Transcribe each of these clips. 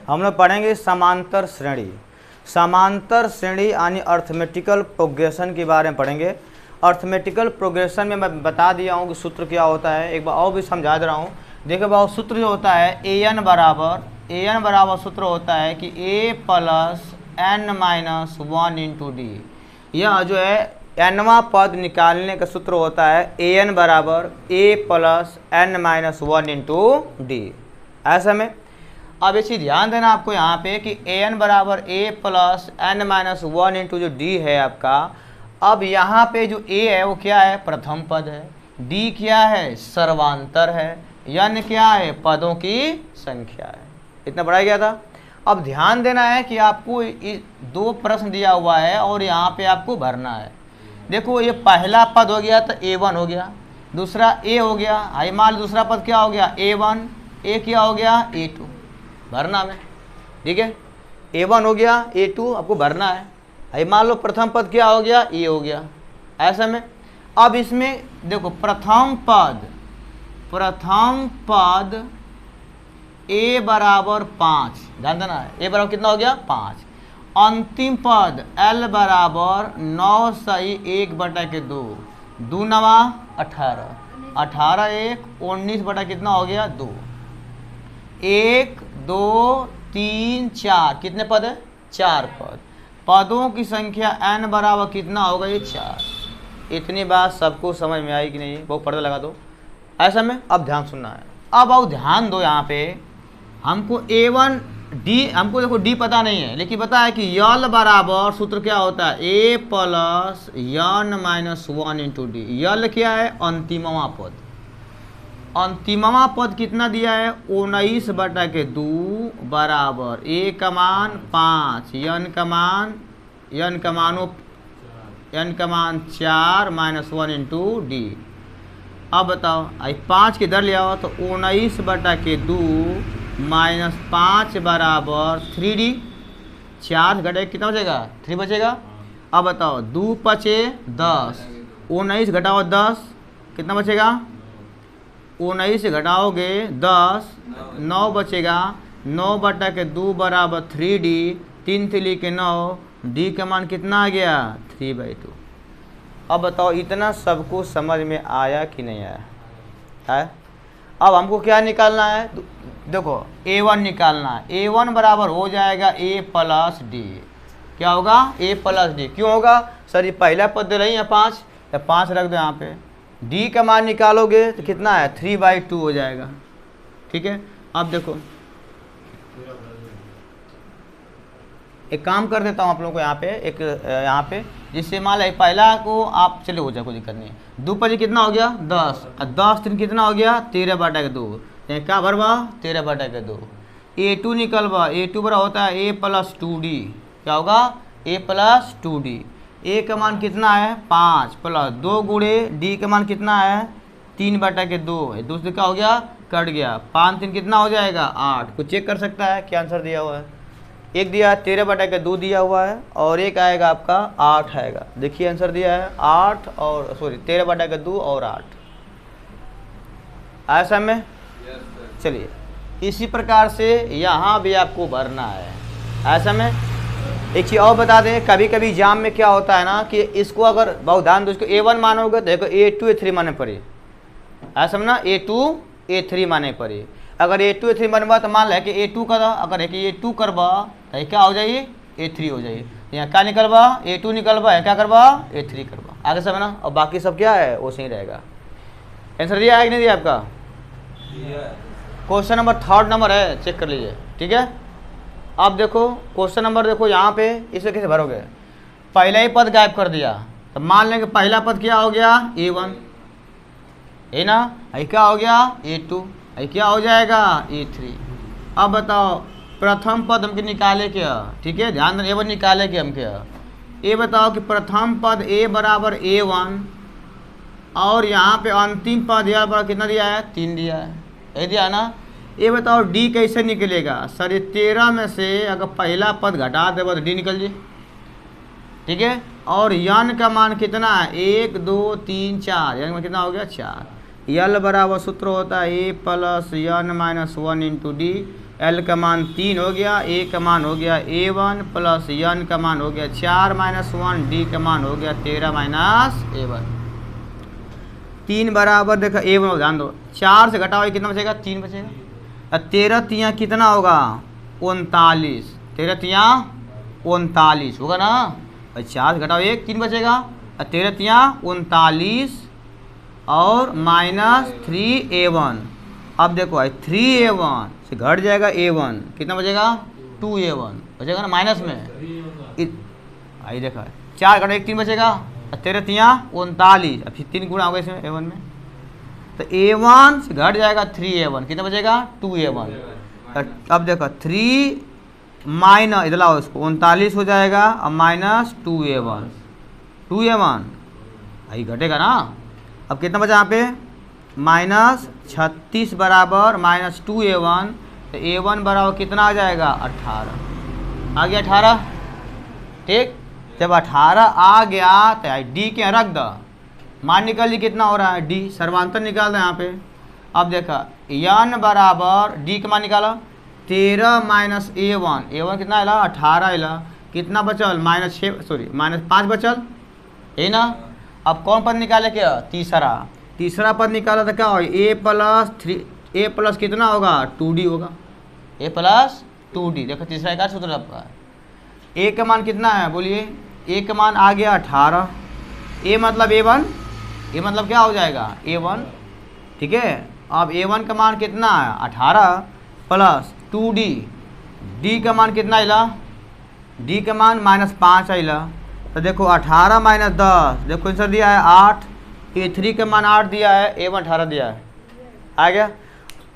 हम लोग पढ़ेंगे समांतर श्रेणी। समांतर श्रेणी यानी अर्थमेटिकल प्रोग्रेशन के बारे में पढ़ेंगे। अर्थमेटिकल प्रोग्रेशन में मैं बता दिया हूँ कि सूत्र क्या होता है, एक बार और भी समझा दे रहा हूँ। देखो भाव सूत्र जो होता है an बराबर सूत्र होता है कि a plus n minus 1 into D. यह जो है nवां पद निकालने का सूत्र होता है an बराबर a plus n minus 1 into D. ऐसा में अब ये चीज़ ध्यान देना आपको यहाँ पे कि an बराबर a plus n minus 1 into जो d है आपका। अब यहाँ पे जो a है वो क्या है, प्रथम पद है, d क्या है, सर्वांतर है, n क्या है, पदों की संख्या है। इतना पढ़ाया गया था। अब ध्यान देना है कि आपको दो प्रश्न दिया हुआ है और यहाँ पे आपको भरना है। देखो ये पहला पद हो गया तो a1 हो गया, दूसरा a हो गया, आई मान दूसरा पद क्या हो गया a1, a क्या हो गया a2, भरना में, ठीक है। a1 हो गया a2 आपको भरना है। आई मान लो प्रथम पद क्या हो गया a हो गया। ऐसा में अब इसमें देखो प्रथम पद a बराबर 5, ध्यान देना है, a बराबर कितना हो गया 5। अंतिम पद l बराबर 9 सही 1/2, 2 नवा 18, 18 1 19 बटा कितना हो गया 2, 1 2 3 4, कितने पद है 4 पद। पदों की संख्या n बराबर कितना होगा ये 4। इतनी बात सबको समझ में आई कि नहीं, बहुत पर्दा लगा दो। ऐसा में अब ध्यान सुनना है। अब आओ ध्यान दो, यहाँ पे हमको a1 d, हमको देखो d पता नहीं है लेकिन पता है कि यल बराबर सूत्र क्या होता है a plus n minus 1 into D. यल क्या है, अंतिमवा पद। अंतिमवा पद कितना दिया है 19/2 बराबर a का मान 5, n का मान 4 माइनस 1 इंटू डी। अब बताओ आई 5 के इधर ले आओ तो 19/2 माइनस 5 बराबर 3d। 4 घटे कितना बचेगा 3 बचेगा। अब बताओ 2 पचे 10, 19 घटाओ 10 कितना बचेगा, 19 से घटाओगे 10 9 बचेगा, 9/2 बराबर 3d, 3 3 के 9, d का मान कितना आ गया 3/2। अब बताओ इतना सबको समझ में आया कि नहीं आया है। अब हमको क्या निकालना है, देखो a1 निकालना है। a1 बराबर हो जाएगा a प्लस डी। क्या होगा a प्लस डी। क्यों होगा सर, ये पहला पद दे रही है 5, तो 5 रख दो यहाँ पे। d का मान निकालोगे तो कितना है 3/2 हो जाएगा, ठीक है। अब देखो एक काम कर देता हूँ आप लोगों को यहाँ पे, एक यहाँ पे जिससे मान लो पहला को आप चले हो जाए, कोई दिक्कत नहीं है। 2 5 कितना हो गया 10, और 10 3 कितना हो गया 13/2, क्या भरवा 13/2। a2 निकलवा, a2 बड़ा होता है a प्लस 2d। क्या होगा a प्लस 2d। a का मान कितना है 5 प्लस 2 गुणे d का मान कितना है 3/2। दूसरे क्या हो गया कट गया, 5 3 कितना हो जाएगा 8। कुछ चेक कर सकता है क्या आंसर दिया हुआ है। एक दिया 13/2 दिया हुआ है और एक आएगा आपका 8 आएगा। देखिए आंसर दिया है 8 और सॉरी 13/2 और 8। ऐसा में चलिए इसी प्रकार से यहाँ भी आपको भरना है। ऐसा में एक चीज़ और बता दें, कभी कभी एग्जाम में क्या होता है ना कि इसको अगर बहुत ध्यान दो, इसको a1 मानोगे तो देखो a2 a3 माने पड़े। ऐसा में ना a2 a3 माने पड़े। अगर a2 a3 बनवा तो मान लें कि a2 कर, अगर है कि a2 करवा तो क्या हो जाइए a3 हो जाइए। यहाँ क्या निकलवा a2 निकलवा है, क्या करवा a3 करवा। आगे सब है ना, और बाकी सब क्या है वो सही रहेगा। आंसर दिया है कि नहीं दिया आपका, क्वेश्चन नंबर 3rd नंबर है, चेक कर लीजिए, ठीक है। अब देखो क्वेश्चन नंबर देखो यहाँ पे, इसे कैसे भरोगे। पहला ही पद गायब कर दिया तो मान लें कि पहला पद क्या हो गया a1 है ना, क्या हो गया a2, क्या हो जाएगा a3। अब बताओ प्रथम पद हमके निकाले क्या, ठीक है, ध्यान देना a1 निकाले क्या हम क्या। ये बताओ कि प्रथम पद a बराबर a1 और यहाँ पे अंतिम पद यह बराबर कितना दिया है 3 दिया है, ये दिया है ना। ये बताओ d कैसे निकलेगा सर, ये 13 में से अगर पहला पद घटा देगा तो d निकल जाए, ठीक है। और n का मान कितना है 1 2 3 4, n में कितना हो गया 4। यल बराबर सूत्र होता है a plus n minus 1 into D. L का मान 3 हो गया, ए का मान हो गया A1 प्लस एन का मान हो गया 4 माइनस 1, डी का मान हो गया 13 माइनस A1। 3 बराबर देखो A1 ध्यान दो, 4 से घटाओ कितना बचेगा, 3 बचेगा। अब 13 तियाँ कितना होगा 39, 13 तियाँ 39 होगा ना। और 4 से घटाओ 1, 3 बचेगा। और 13 तियाँ 39 और माइनस 3A1। अब देखो भाई 3A1 से घट जाएगा A1, कितना बचेगा 2A1 बचेगा ना माइनस में। आई देखा 4 घटाओ 1, 3 बचेगा। और 13 तियाँ 39, अब फिर 3 गुणा होगा इसमें A1 में, तो A1 से घट जाएगा 3A1, कितना बचेगा 2A1। अब देखो 3 माइनस इधर लाओ इसको, 39 हो जाएगा और माइनस 2A1, 2A1 आई घटेगा ना। अब कितना बचा यहाँ पे माइनस 36 बराबर माइनस 2A1, तो A1 बराबर कितना आ जाएगा 18, आ गया 18। ठीक, जब 18 आ गया तो डी के रख दो, मान निकाल ली कितना हो रहा है डी, सर्वांतर निकाल दो यहाँ पे। अब देखा एन बराबर डी का मान निकाला 13 माइनस A1, A1 कितना आला 18 आला, कितना बचल माइनस 5 बचल है ना। अब कौन पद निकाले क्या, तीसरा पद निकाला था क्या हो A प्लस कितना होगा 2D होगा, A प्लस 2D। देखो तीसरा एक सूत्र आपका, A का मान कितना है बोलिए, A का मान आ गया 18, A मतलब A1, A मतलब क्या हो जाएगा A1, ठीक है। अब A1 का मान कितना है 18 प्लस 2D, D का मान कितना आइला, D का मान माइनस 5 आइला। तो देखो 18 माइनस 10, देखो आंसर दिया है 8, A3 का मान 8 दिया है, A1 18 दिया है, आ गया।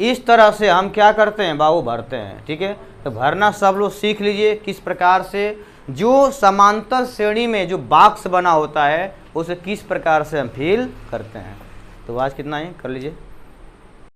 इस तरह से हम क्या करते हैं बाबू, भरते हैं। ठीक है, तो भरना सब लोग सीख लीजिए किस प्रकार से, जो समांतर श्रेणी में जो बॉक्स बना होता है उसे किस प्रकार से हम फिल करते हैं। तो आज कितना ही कर लीजिए।